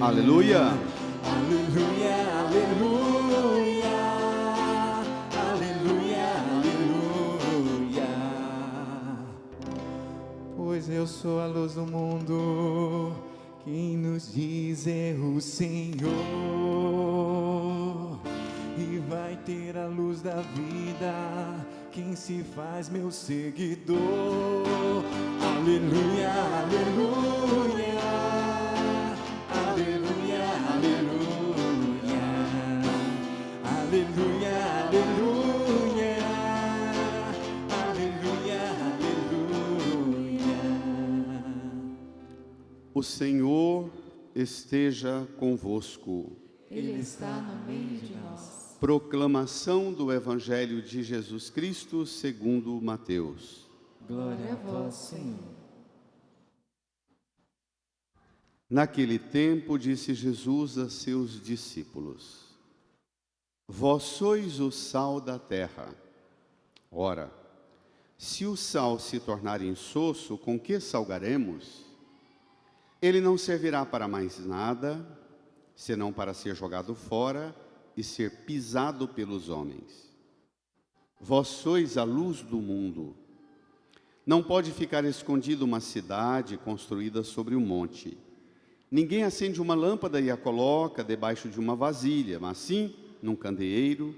Aleluia. Aleluia, aleluia, aleluia, aleluia. Pois eu sou a luz do mundo, quem nos diz é o Senhor, e vai ter a luz da vida quem se faz meu seguidor. Aleluia, aleluia, aleluia, aleluia, aleluia, aleluia, aleluia, aleluia. O Senhor esteja convosco. Ele está no meio de nós. Proclamação do Evangelho de Jesus Cristo segundo Mateus. Glória a vós, Senhor. Naquele tempo disse Jesus a seus discípulos: Vós sois o sal da terra. Ora, se o sal se tornar insosso, com que salgaremos? Ele não servirá para mais nada, senão para ser jogado fora e ser pisado pelos homens. Vós sois a luz do mundo. Não pode ficar escondida uma cidade construída sobre um monte. Ninguém acende uma lâmpada e a coloca debaixo de uma vasilha, mas sim num candeeiro,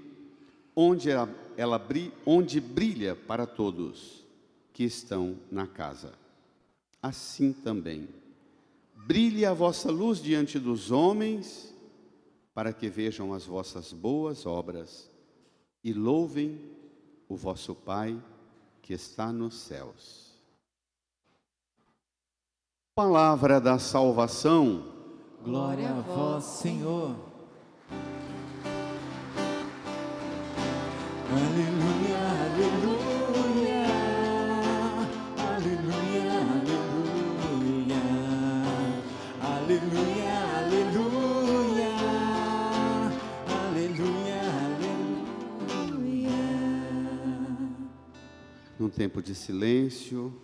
onde brilha para todos que estão na casa. Assim também, brilhe a vossa luz diante dos homens, para que vejam as vossas boas obras e louvem o vosso Pai que está nos céus. Palavra da salvação. Glória a vós, Senhor. Aleluia, aleluia, aleluia, aleluia, aleluia, aleluia, aleluia, aleluia. Num tempo de silêncio,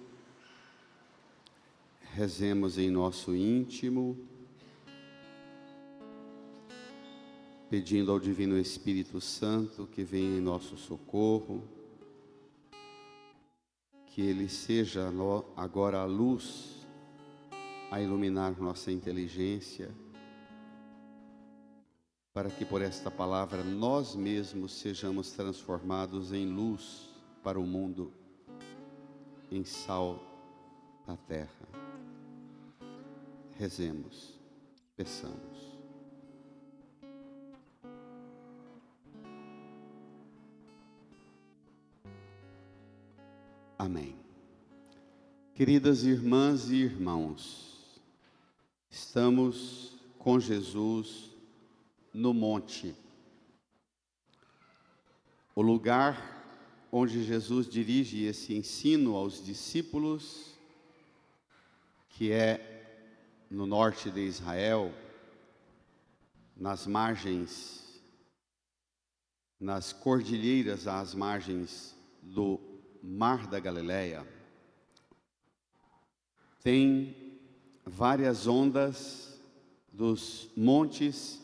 rezemos em nosso íntimo, pedindo ao Divino Espírito Santo que venha em nosso socorro, que Ele seja agora a luz a iluminar nossa inteligência, para que por esta palavra nós mesmos sejamos transformados em luz para o mundo, em sal da terra. Rezemos, peçamos. Amém. Queridas irmãs e irmãos, estamos com Jesus no monte, o lugar onde Jesus dirige esse ensino aos discípulos, que é no norte de Israel, nas margens, nas cordilheiras às margens do Mar da Galileia. Tem várias ondas dos montes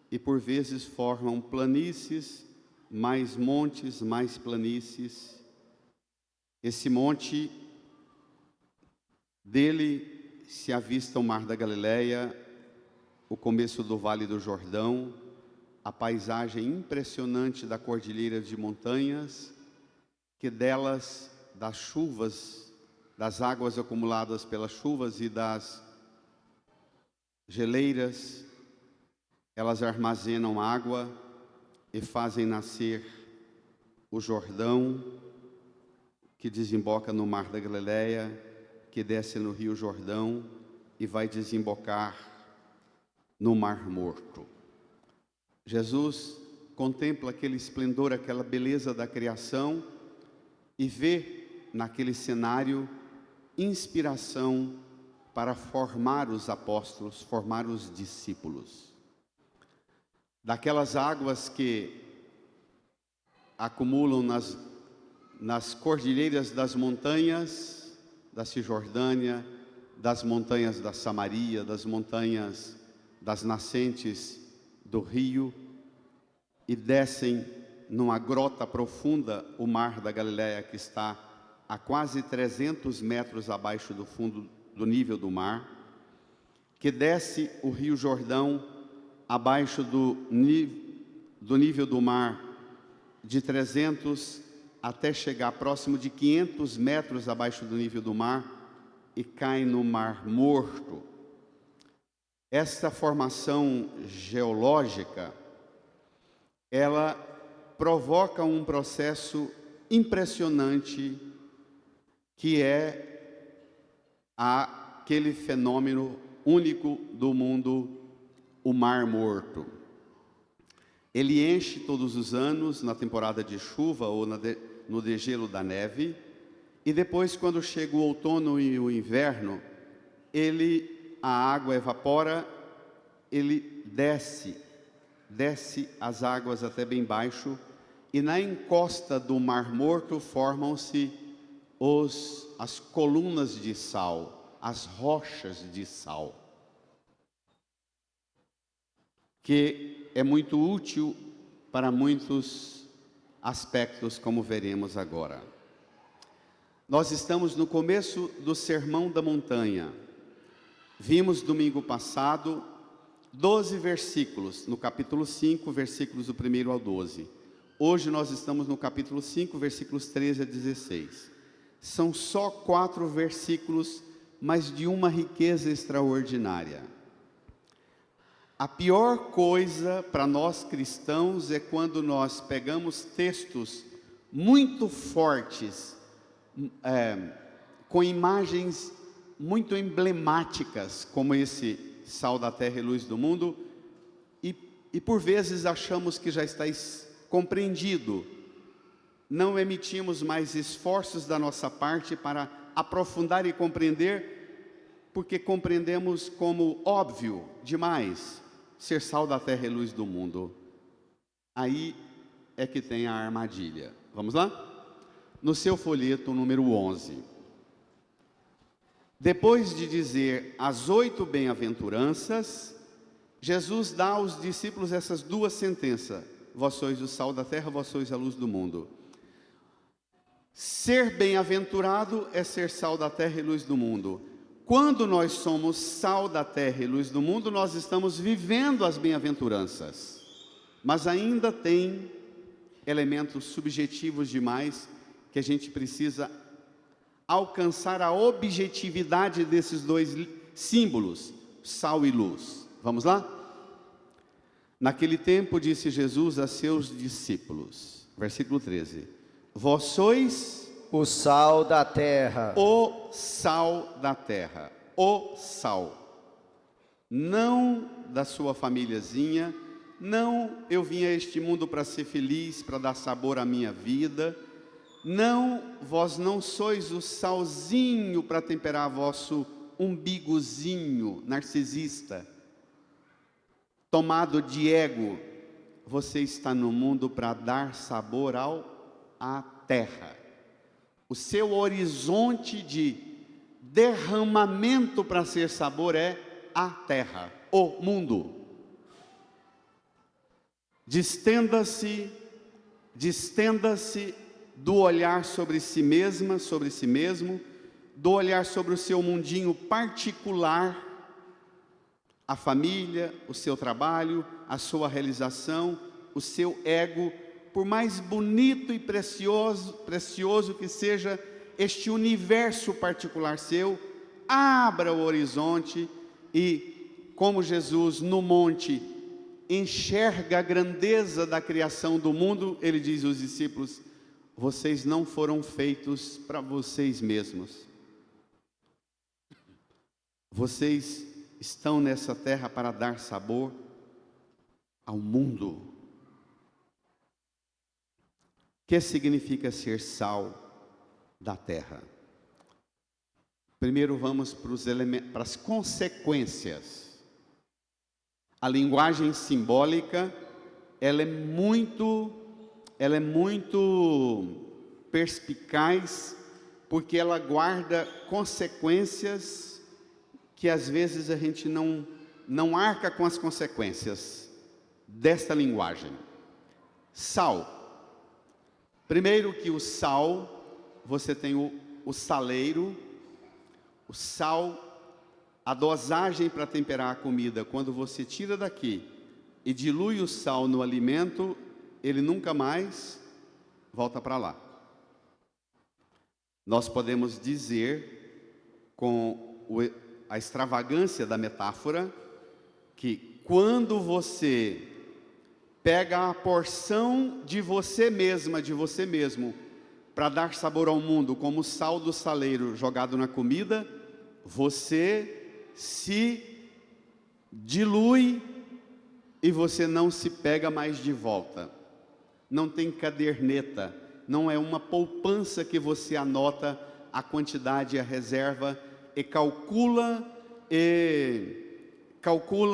e por vezes formam planícies, mais montes, mais planícies. Esse monte, dele se avista o Mar da Galileia, o começo do Vale do Jordão, a paisagem impressionante da cordilheira de montanhas, que delas, das chuvas, das águas acumuladas pelas chuvas e das geleiras, elas armazenam água e fazem nascer o Jordão, que desemboca no Mar da Galileia, que desce no Rio Jordão e vai desembocar no Mar Morto. Jesus contempla aquele esplendor, aquela beleza da criação e vê naquele cenário inspiração para formar os apóstolos, formar os discípulos. Daquelas águas que acumulam nas cordilheiras das montanhas da Cisjordânia, das montanhas da Samaria, das montanhas das nascentes do rio e descem numa grota profunda, o mar da Galileia, que está a quase 300 metros abaixo do fundo do nível do mar, que desce o rio Jordão abaixo do nível do mar de 300 até chegar próximo de 500 metros abaixo do nível do mar e cai no Mar Morto. Esta formação geológica, ela provoca um processo impressionante, que é aquele fenômeno único do mundo, o Mar Morto. Ele enche todos os anos na temporada de chuva ou no degelo da neve, e depois, quando chega o outono e o inverno, a água evapora, ele desce as águas até bem baixo, e na encosta do Mar Morto formam-se as colunas de sal, as rochas de sal, que é muito útil para muitos aspectos, como veremos agora. Nós estamos no começo do Sermão da Montanha. Vimos domingo passado 12 versículos, no capítulo 5, versículos do 1 ao 12. Hoje nós estamos no capítulo 5, versículos 13 a 16. São só 4 versículos, mas de uma riqueza extraordinária. A pior coisa para nós cristãos é quando nós pegamos textos muito fortes, com imagens muito emblemáticas, como esse sal da terra e luz do mundo, e por vezes achamos que já está compreendido. Não emitimos mais esforços da nossa parte para aprofundar e compreender, porque compreendemos como óbvio demais ser sal da terra e luz do mundo. Aí é que tem a armadilha. Vamos lá? No seu folheto número 11. Depois de dizer as 8 bem-aventuranças, Jesus dá aos discípulos essas 2 sentenças: vós sois o sal da terra, vós sois a luz do mundo. Ser bem-aventurado é ser sal da terra e luz do mundo. Quando nós somos sal da terra e luz do mundo, nós estamos vivendo as bem-aventuranças, mas ainda tem elementos subjetivos demais que a gente precisa alcançar a objetividade desses 2 símbolos, sal e luz. Vamos lá? Naquele tempo disse Jesus a seus discípulos, versículo 13: vós sois o sal da terra. O sal da terra, o sal. Não da sua famíliazinha, não eu vim a este mundo para ser feliz, para dar sabor à minha vida. Não, vós não sois o salzinho para temperar vosso umbigozinho narcisista, tomado de ego. Você está no mundo para dar sabor à terra. O seu horizonte de derramamento para ser sabor é a terra, o mundo. Distenda-se do olhar sobre si mesma, sobre si mesmo, do olhar sobre o seu mundinho particular, a família, o seu trabalho, a sua realização, o seu ego. Por mais bonito e precioso que seja este universo particular seu, abra o horizonte e, como Jesus no monte enxerga a grandeza da criação do mundo, ele diz aos discípulos: vocês não foram feitos para vocês mesmos. Vocês estão nessa terra para dar sabor ao mundo. O que significa ser sal da terra? Primeiro vamos para as consequências. A linguagem simbólica, ela é muito perspicaz, porque ela guarda consequências que às vezes a gente não não arca com as consequências desta linguagem. Sal. Primeiro que o sal, você tem o saleiro, o sal, a dosagem para temperar a comida. Quando você tira daqui e dilui o sal no alimento, ele nunca mais volta para lá. Nós podemos dizer, com a extravagância da metáfora, que quando você pega a porção de você mesma, de você mesmo, para dar sabor ao mundo, como o sal do saleiro jogado na comida, você se dilui e você não se pega mais de volta. Não tem caderneta, não é uma poupança que você anota a quantidade e a reserva e calcula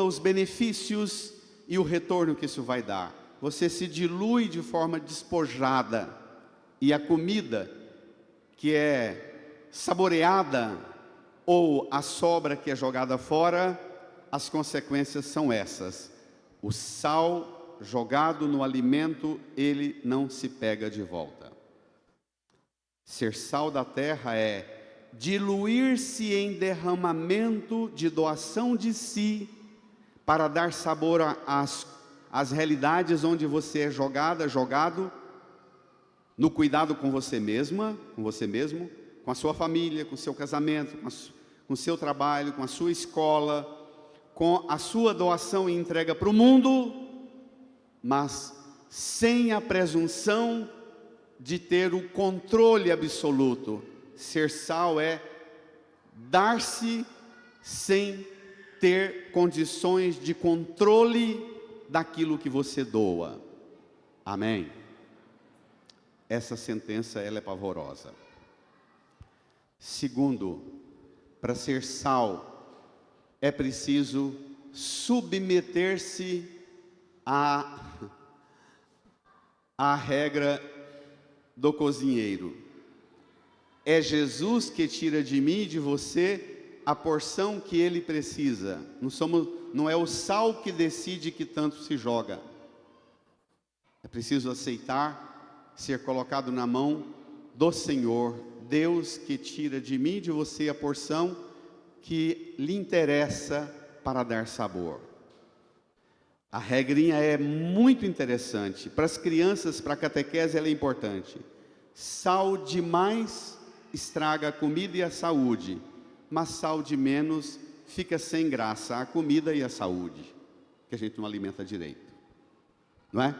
os benefícios e o retorno que isso vai dar. Você se dilui de forma despojada, e a comida que é saboreada ou a sobra que é jogada fora, as consequências são essas. O sal jogado no alimento, ele não se pega de volta. Ser sal da terra é diluir-se em derramamento de doação de si, para dar sabor às realidades onde você é jogado, no cuidado com você mesma, com você mesmo, com a sua família, com o seu casamento, com o seu trabalho, com a sua escola, com a sua doação e entrega para o mundo, mas sem a presunção de ter o controle absoluto. Ser sal é dar-se sem ter condições de controle daquilo que você doa. Amém? Essa sentença, ela é pavorosa. Segundo, para ser sal, é preciso submeter-se à regra do cozinheiro. É Jesus que tira de mim e de você a porção que ele precisa. Não é o sal que decide que tanto se joga. É preciso aceitar, ser colocado na mão do Senhor, Deus que tira de mim e de você a porção que lhe interessa para dar sabor. A regrinha é muito interessante. Para as crianças, para a catequese, ela é importante. Sal demais estraga a comida e a saúde, mas sal de menos fica sem graça a comida e a saúde, que a gente não alimenta direito, não é?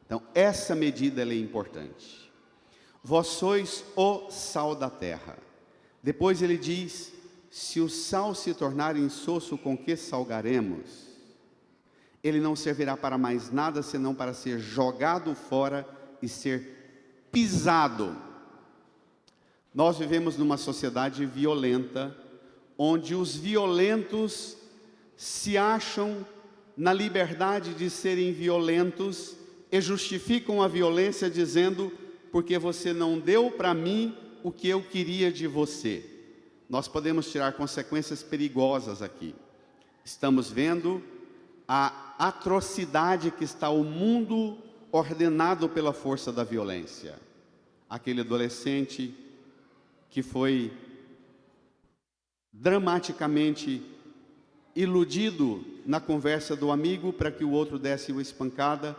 Então, essa medida ela é importante. Vós sois o sal da terra. Depois ele diz: se o sal se tornar insosso, com que salgaremos? Ele não servirá para mais nada, senão para ser jogado fora e ser pisado. Nós vivemos numa sociedade violenta, onde os violentos se acham na liberdade de serem violentos e justificam a violência dizendo: porque você não deu para mim o que eu queria de você. Nós podemos tirar consequências perigosas aqui. Estamos vendo a atrocidade que está o mundo ordenado pela força da violência. Aquele adolescente que foi dramaticamente iludido na conversa do amigo para que o outro desse uma espancada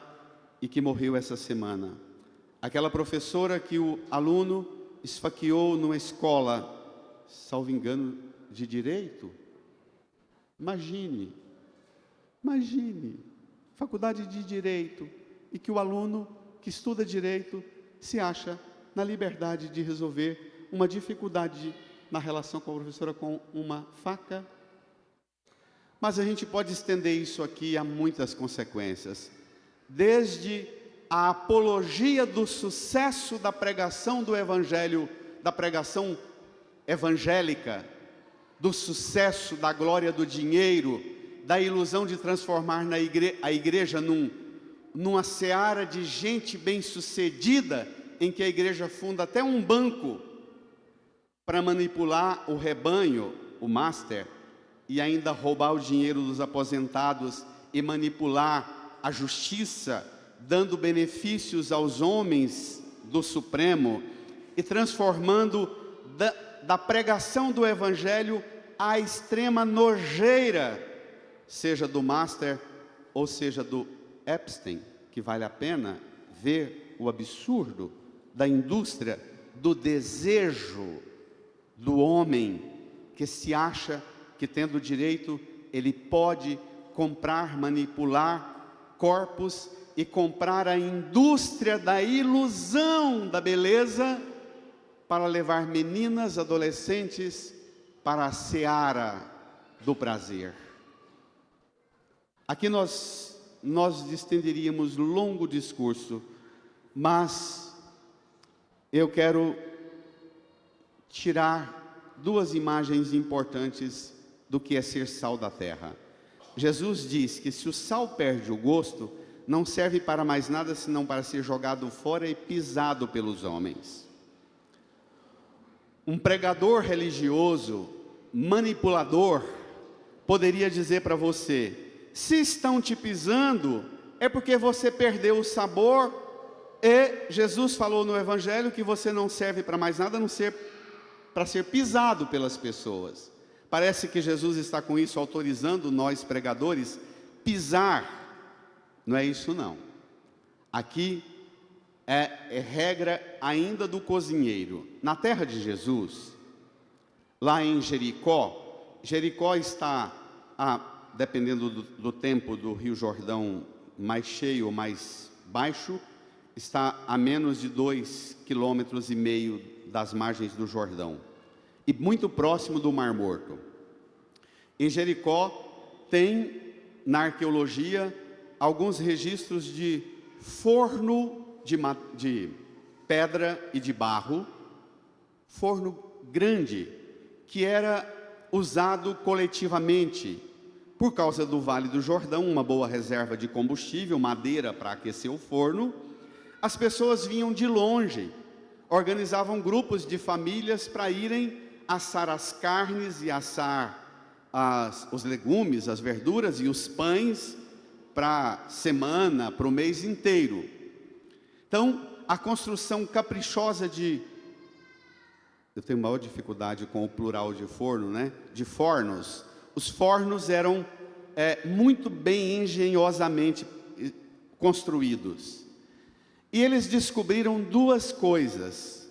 e que morreu essa semana. Aquela professora que o aluno esfaqueou numa escola, salvo engano, de direito. Imagine, faculdade de direito, e que o aluno que estuda direito se acha na liberdade de resolver uma dificuldade na relação com a professora com uma faca. Mas a gente pode estender isso aqui a muitas consequências, desde a apologia do sucesso da pregação do Evangelho, da pregação evangélica, do sucesso, da glória do dinheiro, da ilusão de transformar a igreja numa seara de gente bem-sucedida, em que a igreja funda até um banco para manipular o rebanho, o master, e ainda roubar o dinheiro dos aposentados e manipular a justiça, dando benefícios aos homens do Supremo e transformando da pregação do Evangelho a extrema nojeira, seja do Master ou seja do Epstein, que vale a pena ver o absurdo da indústria do desejo do homem que se acha que, tendo direito, ele pode comprar, manipular corpos e comprar a indústria da ilusão da beleza para levar meninas, adolescentes para a seara do prazer. Aqui nós estenderíamos longo discurso, mas eu quero tirar duas imagens importantes do que é ser sal da terra. Jesus diz que se o sal perde o gosto, não serve para mais nada senão para ser jogado fora e pisado pelos homens. Um pregador religioso, manipulador, poderia dizer para você: se estão te pisando, é porque você perdeu o sabor, e Jesus falou no Evangelho que você não serve para mais nada a não ser para ser pisado pelas pessoas. Parece que Jesus está com isso autorizando nós pregadores pisar. Não é isso não. Aqui é regra ainda do cozinheiro. Na terra de Jesus, lá em Jericó, Jericó está, dependendo do tempo do Rio Jordão, mais cheio ou mais baixo, está a menos de 2,5 km das margens do Jordão, e muito próximo do Mar Morto. Em Jericó tem, na arqueologia, alguns registros de forno de pedra e de barro, forno grande, que era usado coletivamente, por causa do Vale do Jordão, uma boa reserva de combustível, madeira para aquecer o forno. As pessoas vinham de longe, organizavam grupos de famílias para irem assar as carnes e assar os legumes, as verduras e os pães para a semana, para o mês inteiro. Então, a construção caprichosa eu tenho maior dificuldade com o plural de forno, né? De fornos. Os fornos eram muito bem engenhosamente construídos. E eles descobriram duas coisas: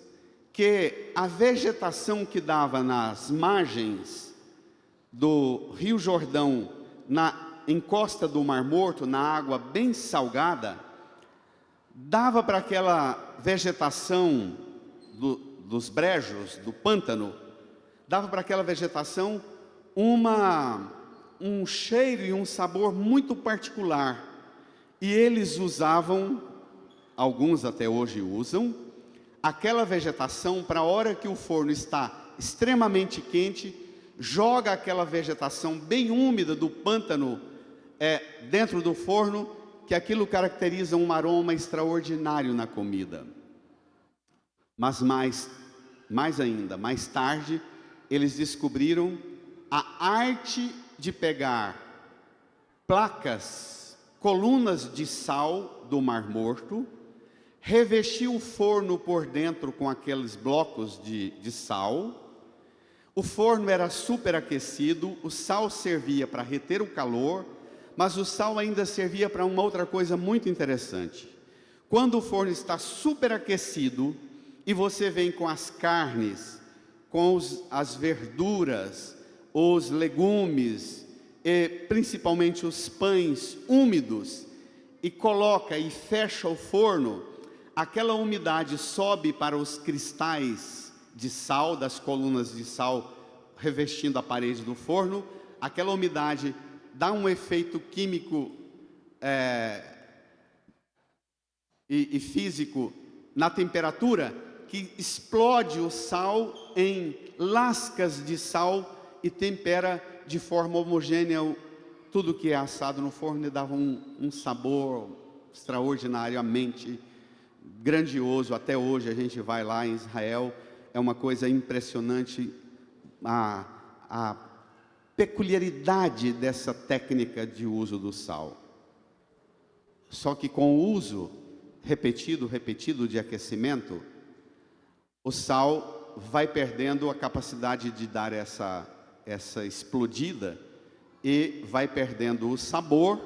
que a vegetação que dava nas margens do Rio Jordão, na encosta do Mar Morto, na água bem salgada, dava para aquela vegetação dos brejos, do pântano, dava para aquela vegetação um cheiro e um sabor muito particular. E eles usavam, alguns até hoje usam, aquela vegetação para a hora que o forno está extremamente quente, joga aquela vegetação bem úmida do pântano dentro do forno, que aquilo caracteriza um aroma extraordinário na comida. Mas mais ainda, mais tarde, eles descobriram a arte de pegar placas, colunas de sal do Mar Morto, revestir o forno por dentro com aqueles blocos de sal. O forno era superaquecido, o sal servia para reter o calor, mas o sal ainda servia para uma outra coisa muito interessante. Quando o forno está superaquecido e você vem com as carnes, com as verduras, os legumes, e principalmente os pães úmidos, e coloca e fecha o forno, aquela umidade sobe para os cristais de sal, das colunas de sal revestindo a parede do forno. Aquela umidade dá um efeito químico e físico na temperatura, que explode o sal em lascas de sal e tempera de forma homogênea tudo que é assado no forno, e dava um sabor extraordinariamente grandioso. Até hoje a gente vai lá em Israel, é uma coisa impressionante a peculiaridade dessa técnica de uso do sal. Só que com o uso repetido de aquecimento, o sal vai perdendo a capacidade de dar essa explodida e vai perdendo o sabor.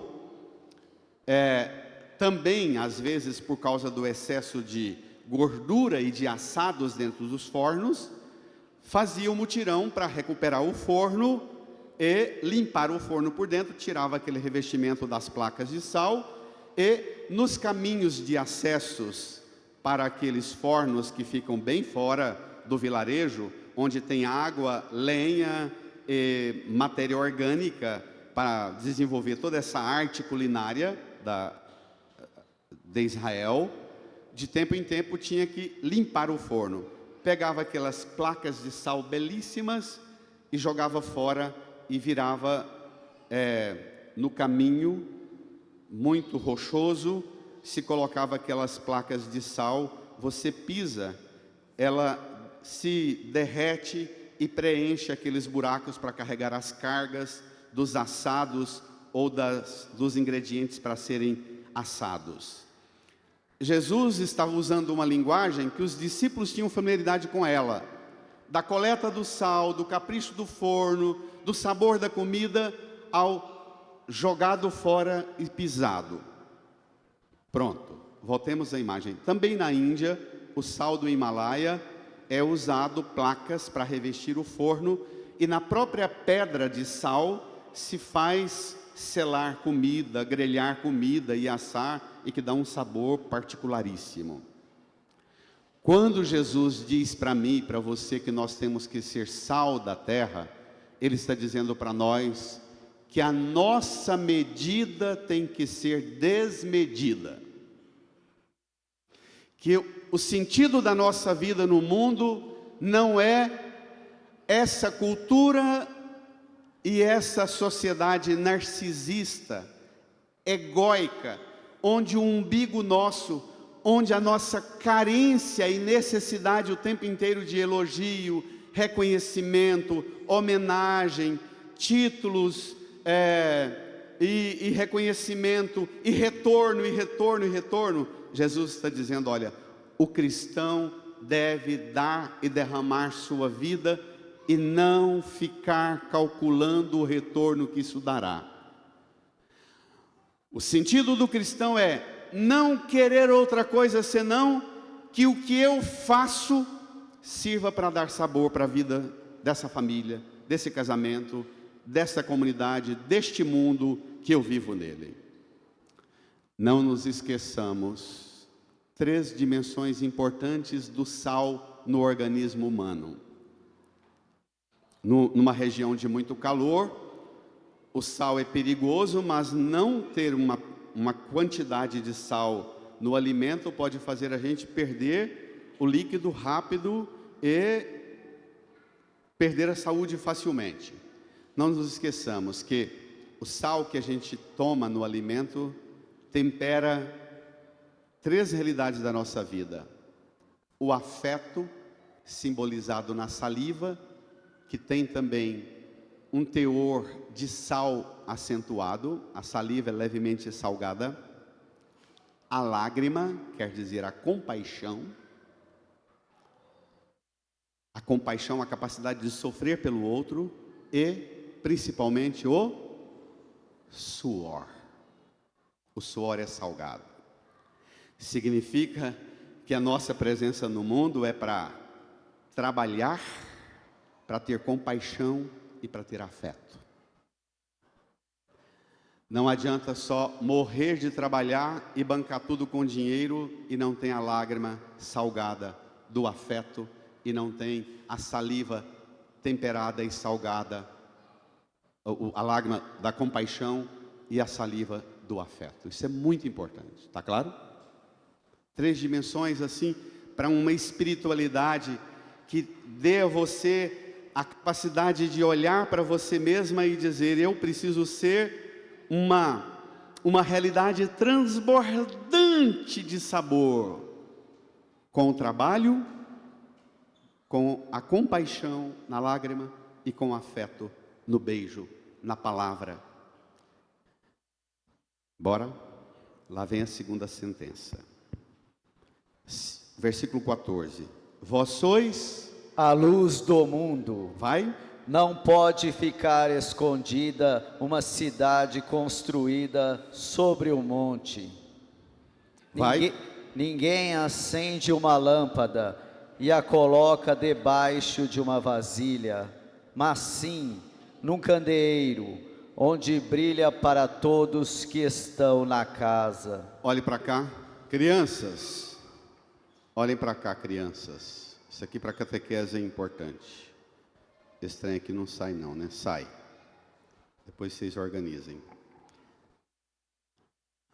Também, às vezes, por causa do excesso de gordura e de assados dentro dos fornos, fazia um mutirão para recuperar o forno e limpar o forno por dentro, tirava aquele revestimento das placas de sal, e nos caminhos de acessos para aqueles fornos que ficam bem fora do vilarejo, onde tem água, lenha e matéria orgânica para desenvolver toda essa arte culinária de Israel, de tempo em tempo tinha que limpar o forno. Pegava aquelas placas de sal belíssimas e jogava fora e virava no caminho muito rochoso. Se colocava aquelas placas de sal, você pisa, ela se derrete e preenche aqueles buracos para carregar as cargas dos assados ou dos ingredientes para serem assados. Jesus estava usando uma linguagem que os discípulos tinham familiaridade com ela, da coleta do sal, do capricho do forno, do sabor da comida, ao jogado fora e pisado. Pronto, voltemos à imagem. Também na Índia, o sal do Himalaia é usado placas para revestir o forno, e na própria pedra de sal se faz selar comida, grelhar comida e assar, e que dá um sabor particularíssimo. Quando Jesus diz para mim e para você que nós temos que ser sal da terra, Ele está dizendo para nós que a nossa medida tem que ser desmedida. Que o sentido da nossa vida no mundo não é essa cultura e essa sociedade narcisista, egóica, onde o umbigo nosso, onde a nossa carência e necessidade o tempo inteiro de elogio, reconhecimento, homenagem, títulos e reconhecimento, e retorno, e retorno, e retorno. Jesus está dizendo, olha, o cristão deve dar e derramar sua vida e não ficar calculando o retorno que isso dará. O sentido do cristão é não querer outra coisa senão que o que eu faço sirva para dar sabor para a vida dessa família, desse casamento, dessa comunidade, deste mundo que eu vivo nele. Não nos esqueçamos 3 dimensões importantes do sal no organismo humano. Numa região de muito calor, o sal é perigoso, mas não ter uma quantidade de sal no alimento pode fazer a gente perder o líquido rápido e perder a saúde facilmente. Não nos esqueçamos que o sal que a gente toma no alimento tempera 3 realidades da nossa vida. O afeto, simbolizado na saliva, que tem também um teor de sal acentuado, a saliva é levemente salgada. A lágrima, quer dizer a compaixão, a capacidade de sofrer pelo outro, e principalmente o suor. O suor é salgado. Significa que a nossa presença no mundo é para trabalhar, para ter compaixão e para ter afeto. Não adianta só morrer de trabalhar e bancar tudo com dinheiro e não tem a lágrima salgada do afeto, e não tem a saliva temperada e salgada, a lágrima da compaixão e a saliva do afeto. Isso é muito importante, tá claro? 3 dimensões assim, para uma espiritualidade que dê a você a capacidade de olhar para você mesma e dizer, eu preciso ser uma realidade transbordante de sabor, com o trabalho, com a compaixão na lágrima e com o afeto no beijo, na palavra. Bora? Lá vem a segunda sentença. Versículo 14. Vós sois a luz do mundo. Vai? Não pode ficar escondida uma cidade construída sobre um monte. Vai. Ninguém acende uma lâmpada e a coloca debaixo de uma vasilha, mas sim num candeeiro, onde brilha para todos que estão na casa. Olhe para cá, crianças. Olhem para cá, crianças. Isso aqui para catequese é importante. Esse trem aqui não sai não, né? Sai. Depois vocês organizem.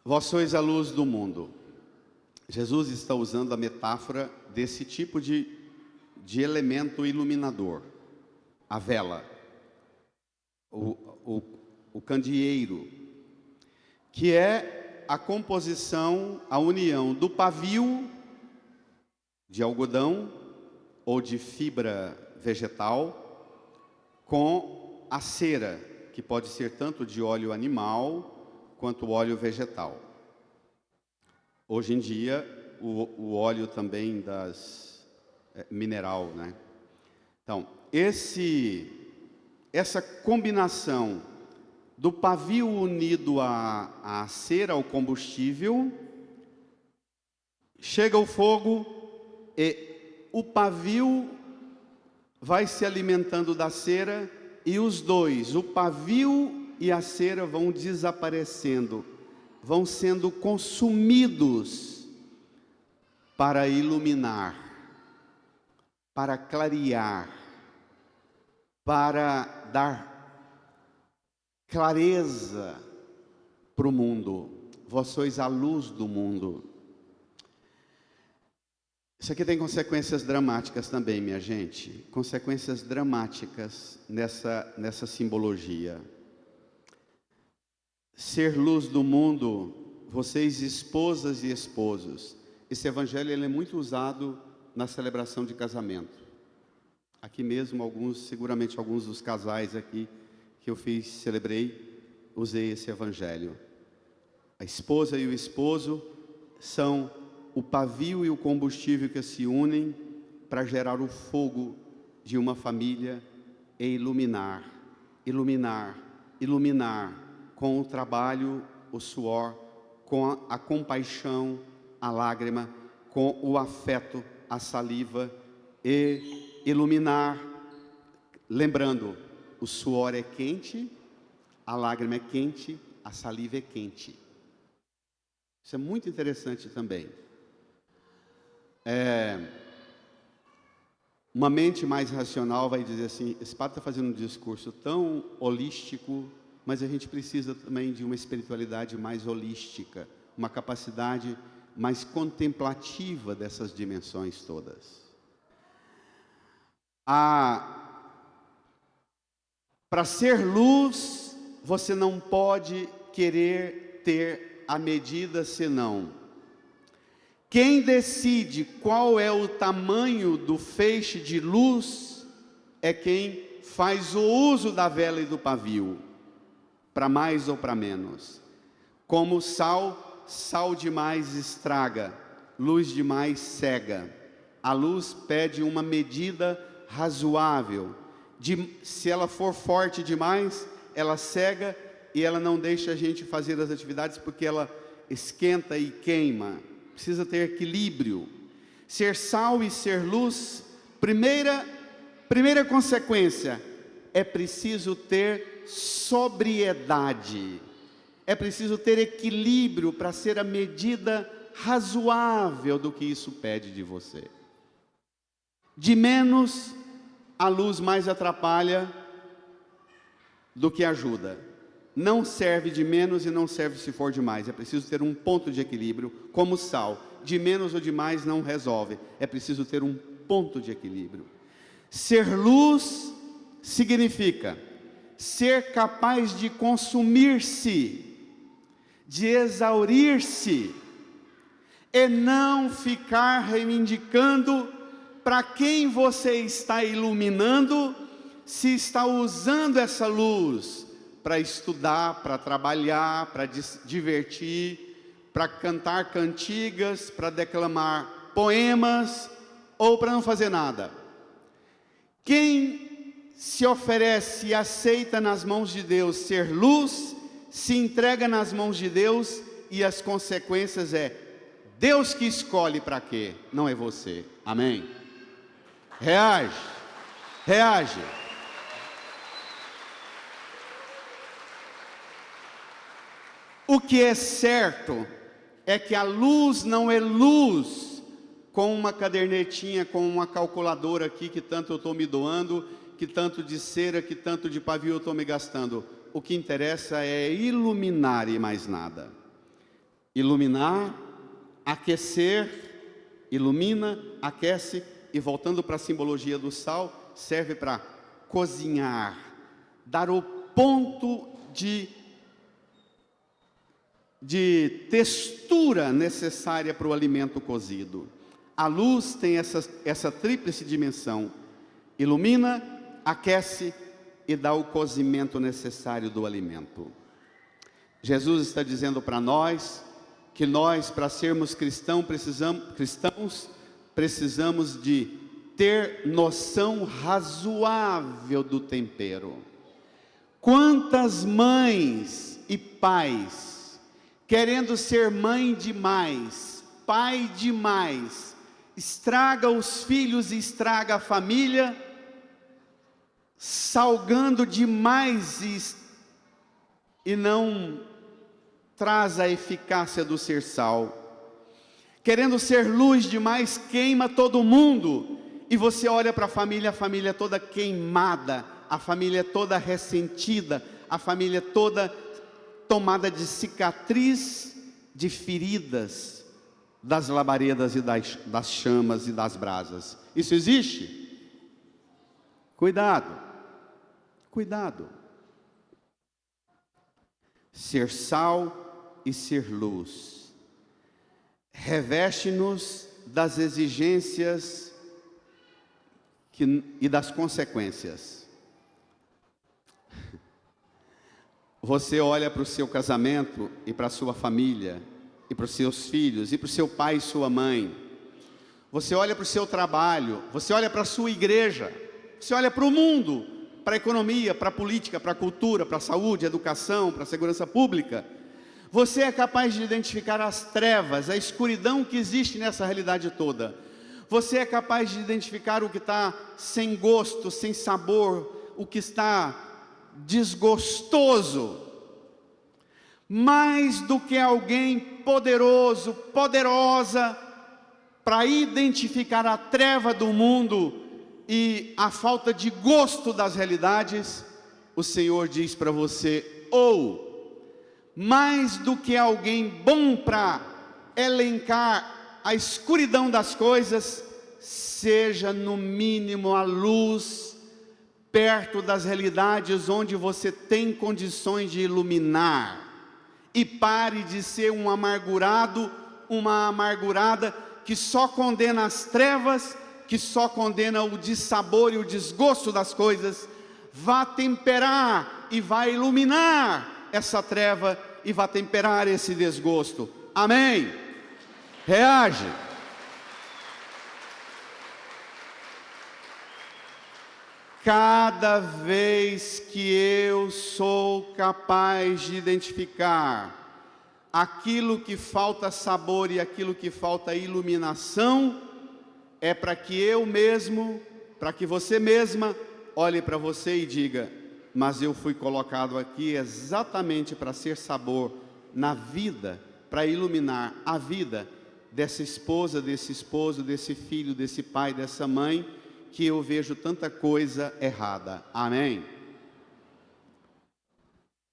Vós sois a luz do mundo. Jesus está usando a metáfora desse tipo de elemento iluminador. A vela. O candeeiro. Que é a composição, a união do pavio de algodão ou de fibra vegetal com a cera, que pode ser tanto de óleo animal quanto óleo vegetal. Hoje em dia, o óleo também mineral, né? Então, essa combinação do pavio unido à cera, ao combustível, chega o fogo e o pavio vai se alimentando da cera e os dois, o pavio e a cera, vão desaparecendo, vão sendo consumidos para iluminar, para clarear, para dar clareza para o mundo. Vós sois a luz do mundo. Isso aqui tem consequências dramáticas também, minha gente. Consequências dramáticas nessa simbologia. Ser luz do mundo, vocês esposas e esposos. Esse evangelho ele é muito usado na celebração de casamento. Aqui mesmo, seguramente alguns dos casais aqui que eu celebrei, usei esse evangelho. A esposa e o esposo são o pavio e o combustível que se unem para gerar o fogo de uma família e iluminar com o trabalho, o suor, com a compaixão, a lágrima, com o afeto, a saliva, e iluminar, lembrando, o suor é quente, a lágrima é quente, a saliva é quente. Isso é muito interessante também. Uma mente mais racional vai dizer assim: esse padre está fazendo um discurso tão holístico, mas a gente precisa também de uma espiritualidade mais holística, uma capacidade mais contemplativa dessas dimensões todas. Para ser luz, você não pode querer ter a medida senão. Quem decide qual é o tamanho do feixe de luz é quem faz o uso da vela e do pavio, para mais ou para menos. Como sal demais estraga, luz demais cega. A luz pede uma medida razoável. Se ela for forte demais, ela cega e ela não deixa a gente fazer as atividades porque ela esquenta e queima. Precisa ter equilíbrio. Ser sal e ser luz, primeira consequência, é preciso ter sobriedade. É preciso ter equilíbrio para ser a medida razoável do que isso pede de você. De menos, a luz mais atrapalha do que ajuda. Não serve de menos e não serve se for demais. É preciso ter um ponto de equilíbrio, como sal. De menos ou de mais não resolve. É preciso ter um ponto de equilíbrio. Ser luz significa ser capaz de consumir-se, de exaurir-se, e não ficar reivindicando para quem você está iluminando se está usando essa luz para estudar, para trabalhar, para divertir, para cantar cantigas, para declamar poemas ou para não fazer nada. Quem se oferece e aceita nas mãos de Deus ser luz, se entrega nas mãos de Deus, e as consequências é Deus que escolhe para quê, não é você. Amém? Reage, reage. O que é certo é que a luz não é luz com uma cadernetinha, com uma calculadora aqui, que tanto eu estou me doando, que tanto de cera, que tanto de pavio eu estou me gastando. O que interessa é iluminar e mais nada. Iluminar, aquecer, ilumina, aquece, e voltando para a simbologia do sal, serve para cozinhar, dar o ponto de textura necessária para o alimento cozido. A luz tem essa tríplice dimensão: ilumina, aquece e dá o cozimento necessário do alimento. Jesus está dizendo para nós que nós, para sermos cristãos, precisamos de ter noção razoável do tempero. Quantas mães e pais, querendo ser mãe demais, pai demais, estraga os filhos e estraga a família, salgando demais e não traz a eficácia do ser sal. Querendo ser luz demais, queima todo mundo, e você olha para a família toda queimada, a família toda ressentida, a família toda tomada de cicatriz, de feridas das labaredas e das chamas e das brasas. Isso existe? Cuidado, cuidado. Ser sal e ser luz reveste-nos das exigências e das consequências. Você olha para o seu casamento e para a sua família, e para os seus filhos, e para o seu pai e sua mãe. Você olha para o seu trabalho, você olha para a sua igreja, você olha para o mundo, para a economia, para a política, para a cultura, para a saúde, educação, para a segurança pública. Você é capaz de identificar as trevas, a escuridão que existe nessa realidade toda. Você é capaz de identificar o que está sem gosto, sem sabor, o que está desgostoso. Mais do que alguém poderoso, poderosa, para identificar a treva do mundo e a falta de gosto das realidades, o Senhor diz para você: mais do que alguém bom para elencar a escuridão das coisas, seja no mínimo a luz perto das realidades onde você tem condições de iluminar, e pare de ser um amargurado, uma amargurada que só condena as trevas, que só condena o dissabor e o desgosto das coisas. Vá temperar e vá iluminar essa treva e vá temperar esse desgosto. Amém? Reage. Cada vez que eu sou capaz de identificar aquilo que falta sabor e aquilo que falta iluminação, é para que eu mesmo, para que você mesma olhe para você e diga: mas eu fui colocado aqui exatamente para ser sabor na vida, para iluminar a vida dessa esposa, desse esposo, desse filho, desse pai, dessa mãe, que eu vejo tanta coisa errada. Amém?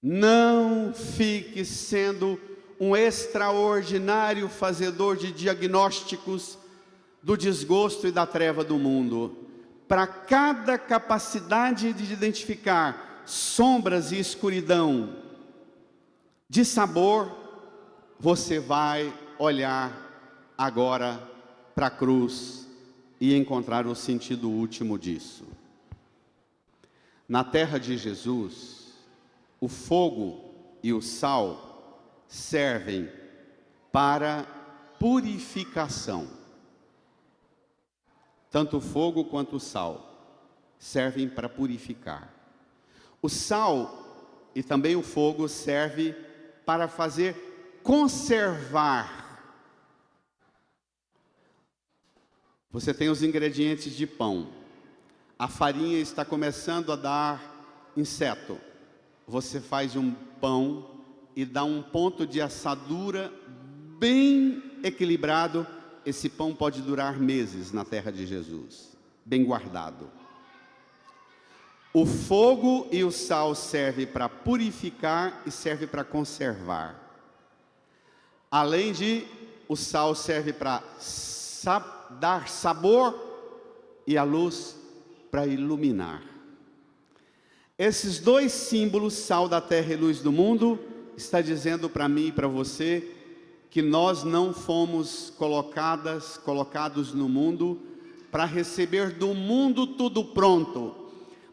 Não fique sendo um extraordinário fazedor de diagnósticos do desgosto e da treva do mundo. Para cada capacidade de identificar sombras e escuridão de sabor, você vai olhar agora para a cruz e encontrar o sentido último disso. Na terra de Jesus, o fogo e o sal servem para purificação. Tanto o fogo quanto o sal servem para purificar. O sal e também o fogo servem para fazer conservar. Você tem os ingredientes de pão. A farinha está começando a dar inseto. Você faz um pão e dá um ponto de assadura bem equilibrado. Esse pão pode durar meses na terra de Jesus, bem guardado. O fogo e o sal servem para purificar e servem para conservar. Além de, o sal serve para dar sabor e a luz para iluminar. Esses dois símbolos, sal da terra e luz do mundo, está dizendo para mim e para você que nós não fomos colocados no mundo para receber do mundo tudo pronto,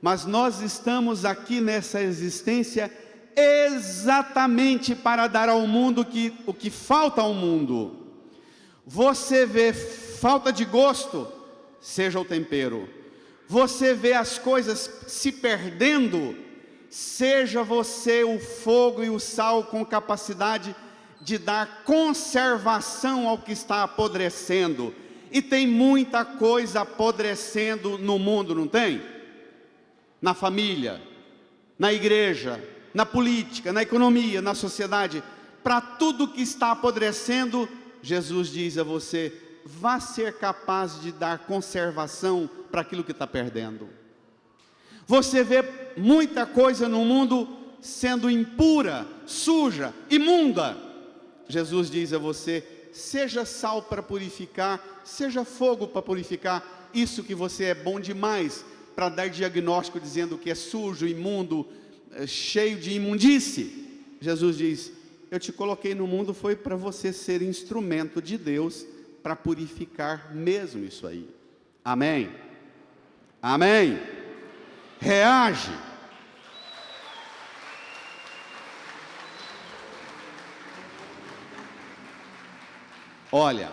mas nós estamos aqui nessa existência exatamente para dar ao mundo o que falta ao mundo. Você vê falta de gosto, seja o tempero. Você vê as coisas se perdendo, seja você o fogo e o sal com capacidade de dar conservação ao que está apodrecendo. E tem muita coisa apodrecendo no mundo, não tem? Na família, na igreja, na política, na economia, na sociedade. Para tudo que está apodrecendo, Jesus diz a você: vá ser capaz de dar conservação para aquilo que está perdendo. Você vê muita coisa no mundo sendo impura, suja, imunda. Jesus diz a você: seja sal para purificar, seja fogo para purificar. Isso que você é bom demais para dar diagnóstico dizendo que é sujo, imundo, cheio de imundície. Jesus diz: eu te coloquei no mundo foi para você ser instrumento de Deus para purificar mesmo isso aí. Amém? Amém? Reage. Olha,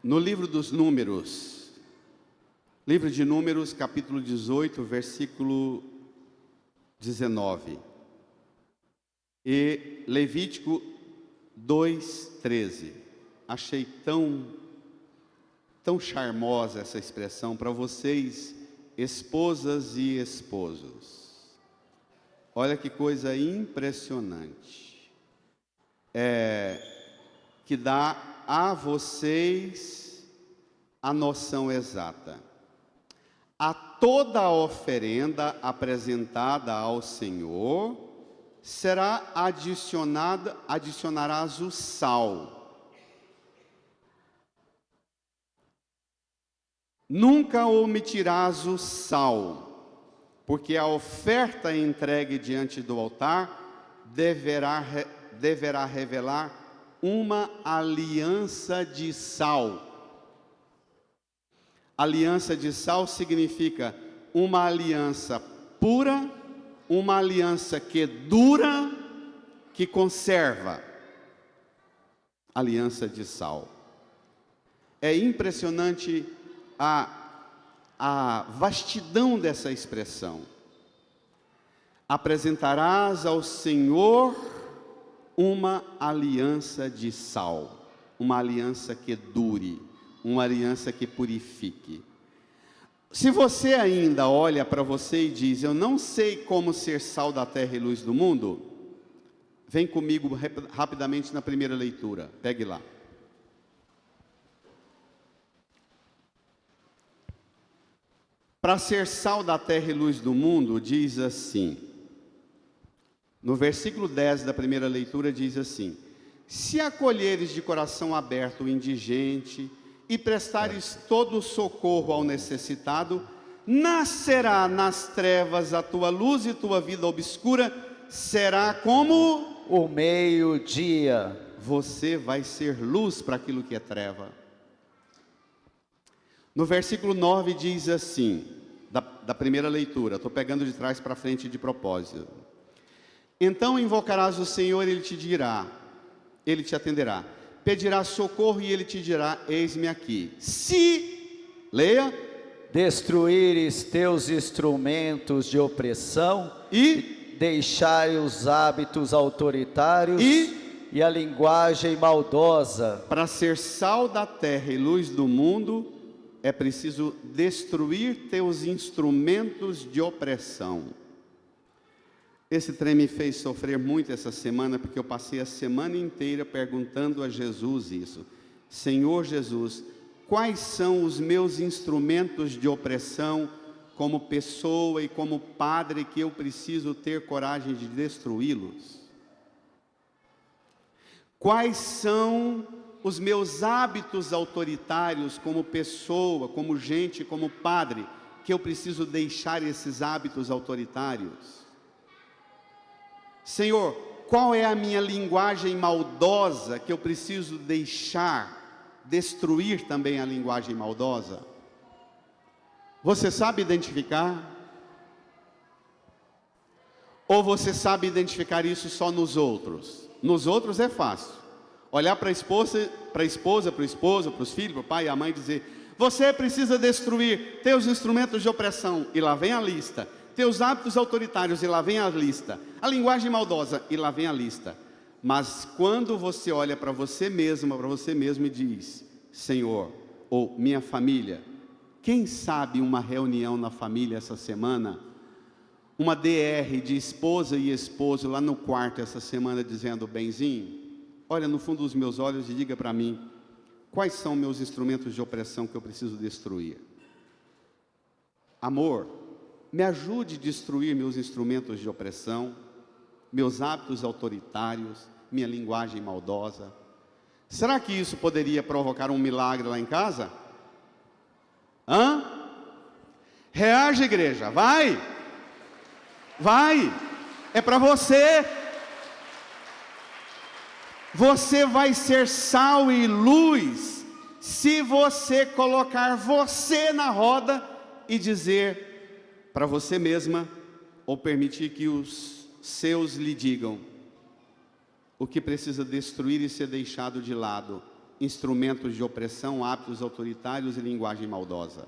no livro dos Números, livro de Números, capítulo 18, versículo 19, e Levítico 2:13. Achei tão charmosa essa expressão para vocês, esposas e esposos. Olha que coisa impressionante. Que dá a vocês a noção exata. A toda oferenda apresentada ao Senhor será adicionarás o sal. Nunca omitirás o sal, porque a oferta entregue diante do altar deverá revelar uma aliança de sal. Aliança de sal significa uma aliança pura, uma aliança que dura, que conserva. Aliança de sal. É impressionante a vastidão dessa expressão. Apresentarás ao Senhor uma aliança de sal, uma aliança que dure, uma aliança que purifique. Se você ainda olha para você e diz: eu não sei como ser sal da terra e luz do mundo, vem comigo rapidamente na primeira leitura, pegue lá. Para ser sal da terra e luz do mundo, diz assim, no versículo 10 da primeira leitura diz assim: se acolheres de coração aberto o indigente e prestares todo o socorro ao necessitado, nascerá nas trevas a tua luz e tua vida obscura será como o meio-dia. Você vai ser luz para aquilo que é treva. No versículo 9 diz assim: da primeira leitura. Estou pegando de trás para frente de propósito. Então invocarás o Senhor, Ele te atenderá. Pedirás socorro e Ele te dirá, eis-me aqui. Se, leia, destruíres teus instrumentos de opressão e deixares os hábitos autoritários e a linguagem maldosa. Para ser sal da terra e luz do mundo, é preciso destruir teus instrumentos de opressão. Esse trem me fez sofrer muito essa semana, porque eu passei a semana inteira perguntando a Jesus isso. Senhor Jesus, quais são os meus instrumentos de opressão como pessoa e como padre que eu preciso ter coragem de destruí-los? Quais são os meus hábitos autoritários como pessoa, como gente, como padre, que eu preciso deixar esses hábitos autoritários? Senhor, qual é a minha linguagem maldosa que eu preciso deixar, destruir também a linguagem maldosa? Você sabe identificar? Ou você sabe identificar isso só nos outros? Nos outros é fácil. Olhar para a esposa, para o esposo, para os filhos, para o pai e a mãe e dizer: você precisa destruir teus instrumentos de opressão, e lá vem a lista. Teus hábitos autoritários, e lá vem a lista. A linguagem maldosa, e lá vem a lista. Mas quando você olha para você mesma, para você mesmo e diz: Senhor, ou minha família, quem sabe uma reunião na família essa semana, uma DR de esposa e esposo lá no quarto essa semana dizendo: benzinho, olha no fundo dos meus olhos e diga para mim, quais são meus instrumentos de opressão que eu preciso destruir? Amor, me ajude a destruir meus instrumentos de opressão, meus hábitos autoritários, minha linguagem maldosa. Será que isso poderia provocar um milagre lá em casa? Reage, igreja, vai, é para você. Você vai ser sal e luz se você colocar você na roda e dizer para você mesma, ou permitir que os seus lhe digam o que precisa destruir e ser deixado de lado: instrumentos de opressão, hábitos autoritários e linguagem maldosa.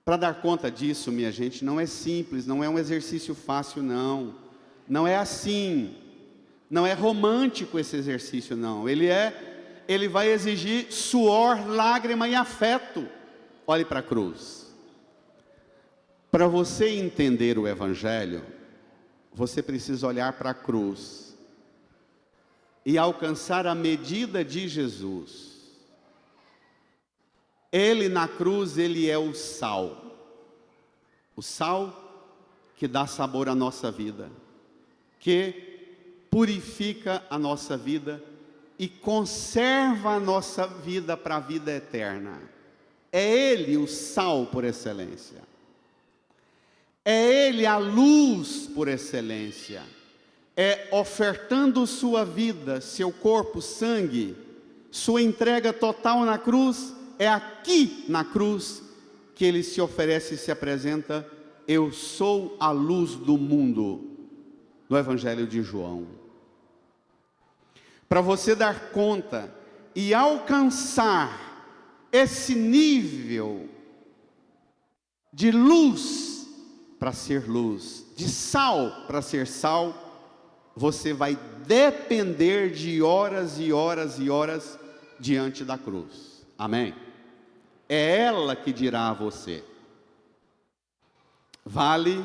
Para dar conta disso, minha gente, não é simples, não é um exercício fácil, não é assim, não é romântico esse exercício, não. Ele vai exigir suor, lágrima e afeto. Olhe para a cruz. Para você entender o Evangelho, você precisa olhar para a cruz e alcançar a medida de Jesus. Ele na cruz, Ele é o sal que dá sabor à nossa vida, que purifica a nossa vida e conserva a nossa vida para a vida eterna. É Ele o sal por excelência, é Ele a luz por excelência, é ofertando sua vida, seu corpo, sangue, sua entrega total na cruz. É aqui na cruz que Ele se oferece e se apresenta: eu sou a luz do mundo, no Evangelho de João. Para você dar conta e alcançar esse nível de luz para ser luz, de sal para ser sal, você vai depender de horas e horas e horas diante da cruz. Amém? É ela que dirá a você. Vale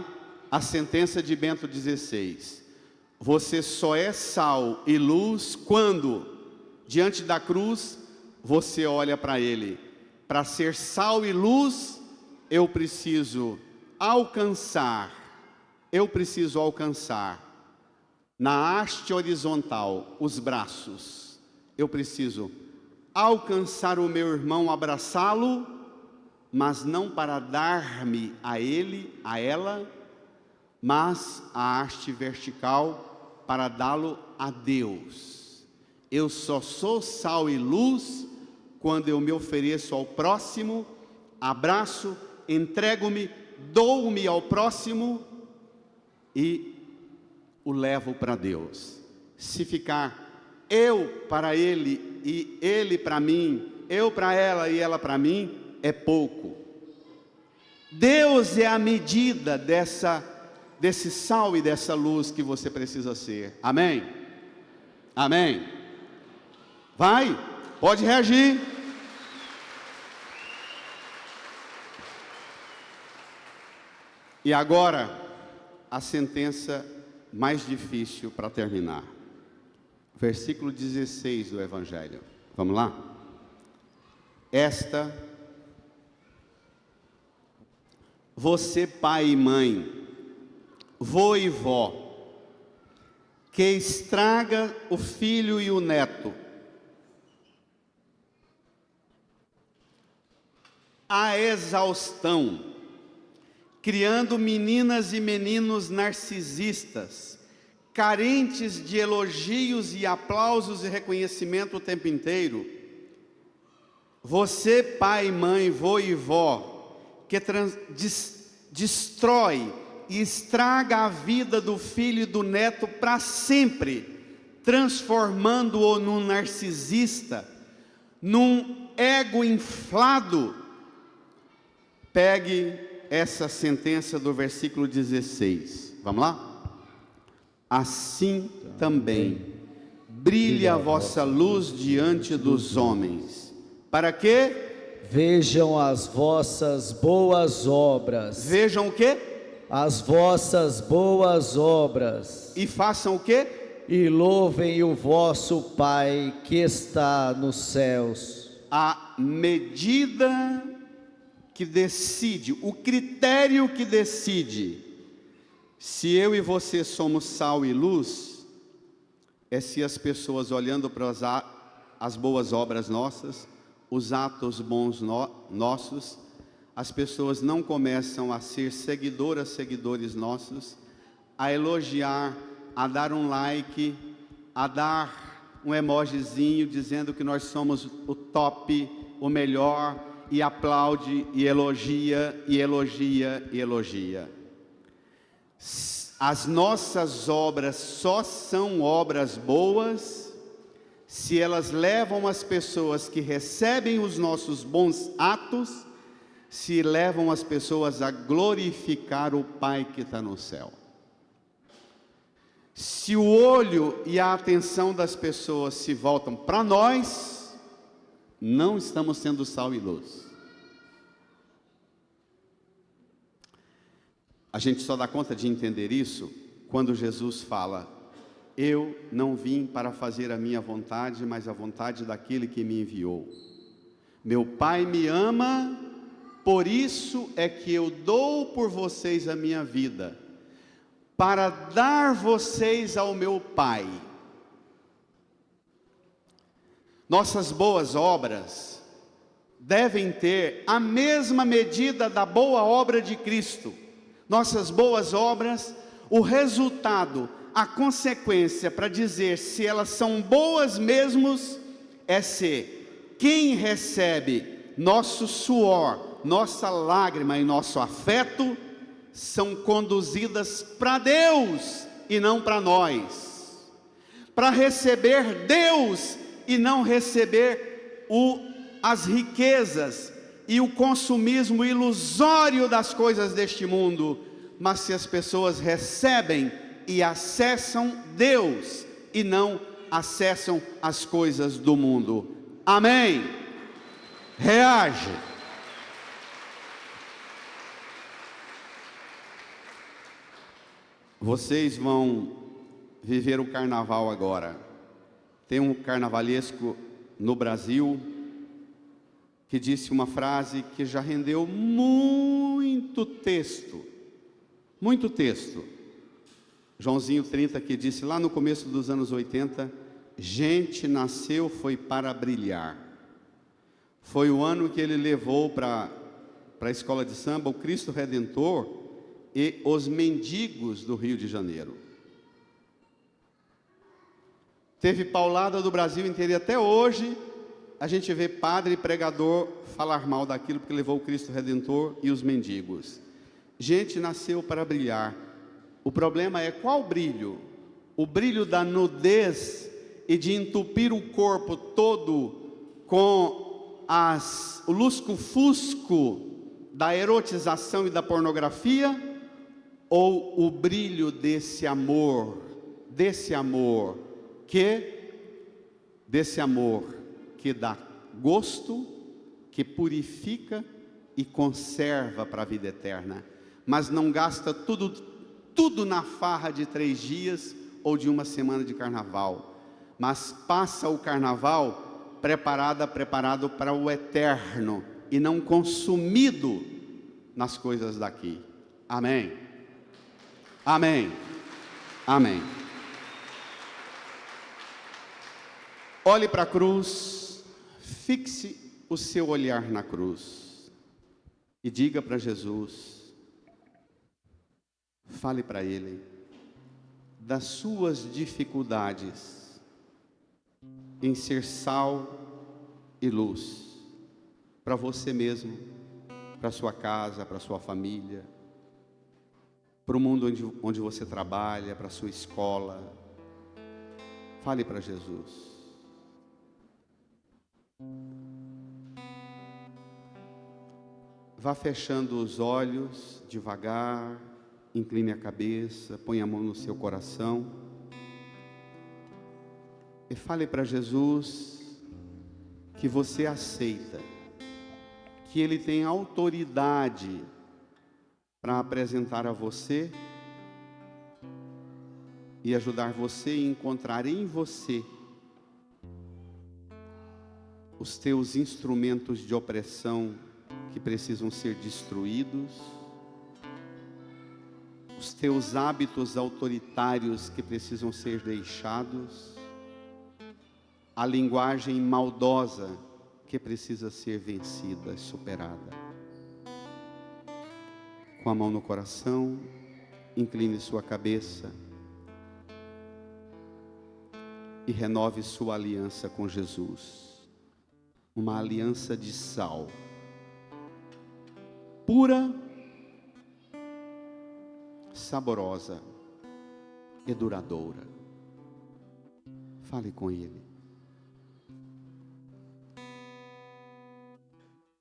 a sentença de Bento XVI: você só é sal e luz quando, diante da cruz, você olha para Ele. Para ser sal e luz, eu preciso alcançar na haste horizontal os braços. Eu preciso alcançar o meu irmão, abraçá-lo, mas não para dar-me a ele, a ela, mas a haste vertical para dá-lo a Deus. Eu só sou sal e luz quando eu me ofereço ao próximo abraço, entrego-me, dou-me ao próximo e o levo para Deus. Se ficar eu para ele e ele para mim, eu para ela e ela para mim, é pouco. Deus é a medida desse sal e dessa luz que você precisa ser. Amém? Amém? Vai, pode reagir. E agora, a sentença mais difícil para terminar. Versículo 16 do Evangelho. Vamos lá? Você, pai e mãe, vô e vó, que estraga o filho e o neto, a exaustão, criando meninas e meninos narcisistas, carentes de elogios e aplausos e reconhecimento o tempo inteiro. Você, pai, mãe, vô e vó, que destrói e estraga a vida do filho e do neto para sempre, transformando-o num narcisista, num ego inflado. Pegue essa sentença do versículo 16, vamos lá? Assim também brilhe a vossa luz diante dos homens, para que vejam as vossas boas obras. Vejam o quê? As vossas boas obras. E façam o quê? E louvem o vosso Pai que está nos céus. A medida que decide, o critério que decide se eu e você somos sal e luz, é se as pessoas olhando para as boas obras nossas, os atos bons nossos, as pessoas não começam a ser seguidores nossos, a elogiar, a dar um like, a dar um emojizinho dizendo que nós somos o top, o melhor, e aplaude, e elogia, e elogia, e elogia. As nossas obras só são obras boas se elas levam as pessoas que recebem os nossos bons atos, se levam as pessoas a glorificar o Pai que está no céu. Se o olho e a atenção das pessoas se voltam para nós, não estamos sendo sal e luz. A gente só dá conta de entender isso quando Jesus fala: eu não vim para fazer a minha vontade, mas a vontade daquele que me enviou. Meu Pai me ama, por isso é que eu dou por vocês a minha vida, para dar vocês ao meu Pai. Nossas boas obras devem ter a mesma medida da boa obra de Cristo. Nossas boas obras, o resultado, a consequência para dizer se elas são boas mesmos, é ser quem recebe nosso suor, nossa lágrima e nosso afeto, são conduzidas para Deus e não para nós, para receber Deus e não receber as riquezas e o consumismo ilusório das coisas deste mundo. Mas se as pessoas recebem e acessam Deus e não acessam as coisas do mundo. Amém? Reage. Vocês vão viver o carnaval agora. Tem um carnavalesco no Brasil que disse uma frase que já rendeu muito texto. Muito texto. Joãozinho 30, que disse lá no começo dos anos 80, gente nasceu foi para brilhar. Foi o ano que ele levou para a escola de samba o Cristo Redentor e os mendigos do Rio de Janeiro. Teve paulada do Brasil inteiro e até hoje a gente vê padre e pregador falar mal daquilo porque levou o Cristo Redentor e os mendigos. Gente nasceu para brilhar. O problema é qual brilho? O brilho da nudez e de entupir o corpo todo com o lusco-fusco da erotização e da pornografia, ou o brilho desse amor que dá gosto, que purifica e conserva para a vida eterna, mas não gasta tudo na farra de 3 dias ou de uma semana de carnaval, mas passa o carnaval preparado para o eterno e não consumido nas coisas daqui. Amém? Amém? Amém. Olhe para a cruz, fixe o seu olhar na cruz e diga para Jesus, fale para Ele das suas dificuldades em ser sal e luz para você mesmo, para sua casa, para sua família, para o mundo onde você trabalha, para sua escola. Fale para Jesus. Vá fechando os olhos devagar, incline a cabeça, põe a mão no seu coração e fale para Jesus que você aceita, que Ele tem autoridade para apresentar a você e ajudar você a encontrar em você os teus instrumentos de opressão que precisam ser destruídos, os teus hábitos autoritários que precisam ser deixados, a linguagem maldosa que precisa ser vencida, superada. Com a mão no coração, incline sua cabeça e renove sua aliança com Jesus. Uma aliança de sal, pura, saborosa e duradoura. Fale com Ele.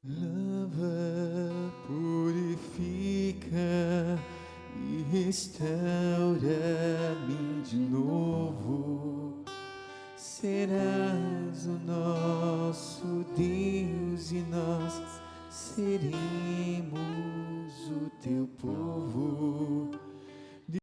Lava, purifica e restaura-me de novo. Serás o nosso Deus e nós seremos o teu povo.